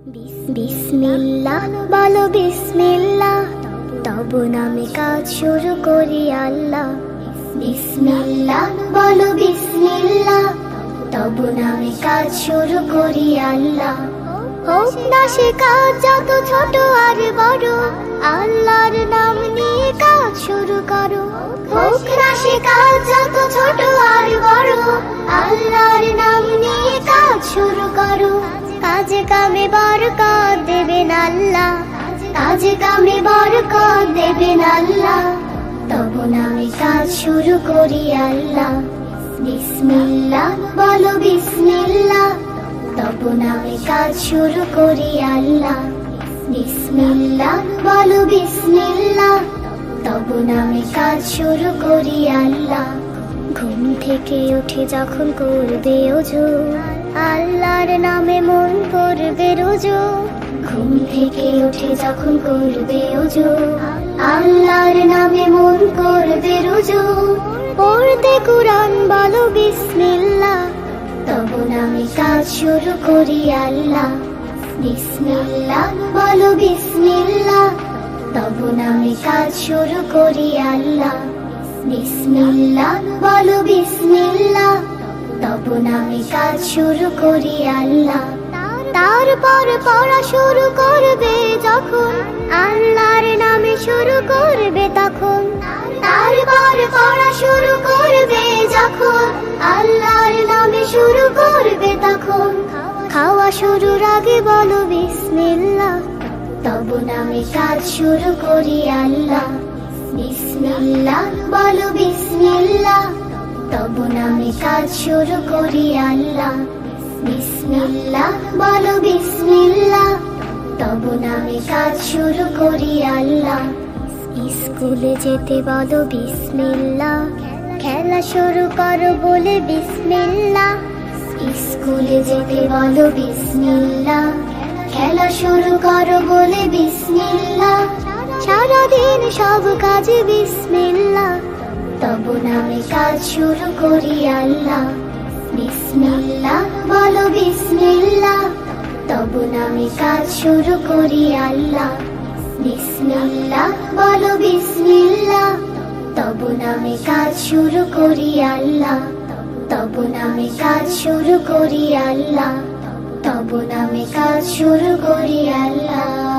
বিসমিল্লাহ বলো বিসমিল্লাহ, তব নামে কাজ শুরু করি আল্লাহ। বিসমিল্লাহ বলো বিসমিল্লাহ, তব নামে কাজ শুরু করি আল্লাহ। হোক না সে কাজ যত ছোট আর বড়, আল্লাহর নাম নিয়ে কাজ শুরু করো। হোক না সে কাজ যত ছোট আর বড়, আল্লাহর নাম নিয়ে কাজ শুরু করো। কাজে কামে বরকত দেবেন আল্লাহ, কাজে কামে বরকত দেবেন আল্লাহ। তব নামে কাজ শুরু করি আল্লাহ। বিসমিল্লাহ বলো বিসমিল্লাহ, তব নামে কাজ শুরু করি আল্লাহ। বিসমিল্লাহ বলো বিসমিল্লাহ, তব নামে কাজ শুরু করি আল্লাহ। ঘুম থেকে উঠে যখন করবে ওযু, আল্লাহর নামে মন করবে রুজু। ঘুম থেকে উঠে যখন করবে ওযু, আল্লাহর নামে মন করবে রুজু। পড়তে কুরআন বলো বিসমিল্লাহ, তব নামে কাজ শুরু করি আল্লাহ। বিসমিল্লাহ বলো বিসমিল্লাহ, তব নামে কাজ শুরু করি আল্লাহ। বিসমিল্লাহ বলো বিসমিল্লাহ, তব নামে কাজ শুরু করি আল্লাহ। তারপর পড়া শুরু করবে যখন, আল্লাহর নামে শুরু করবে তখন। তারপর পড়া শুরু করবে যখন, আল্লাহর নামে শুরু করবে তখন। খাওয়া শুরুর আগে বলো বিসমিল্লাহ, তব নামে কাজ শুরু করি আল্লাহ। বিসমিল্লাহ বলো বিসমিল্লাহ, তব নামে কাজ শুরু করি আল্লাহ। বিসমিল্লাহ বলো বিসমিল্লাহ, তব নামে কাজ শুরু করি আল্লাহ। স্কুলে যেতে বলো বিসমিল্লাহ, খেলা শুরু করো বলে বিসমিল্লাহ। স্কুলে যেতে বলো বিসমিল্লাহ, খেলা শুরু করো বলে বিসমিল্লাহ। সারাদিন সব কাজে বিসমিল্লাহ, তব নামে কাজ শুরু করি আল্লাহ। বিসমিল্লাহ বলো বিসমিল্লাহ, তব নামে কাজ শুরু করি আল্লাহ। বিসমিল্লাহ বলো বিসমিল্লাহ, তব নামে কাজ শুরু করি আল্লাহ। তব নামে কাজ শুরু করি আল্লাহ, তব নামে কাজ শুরু করি আল্লাহ।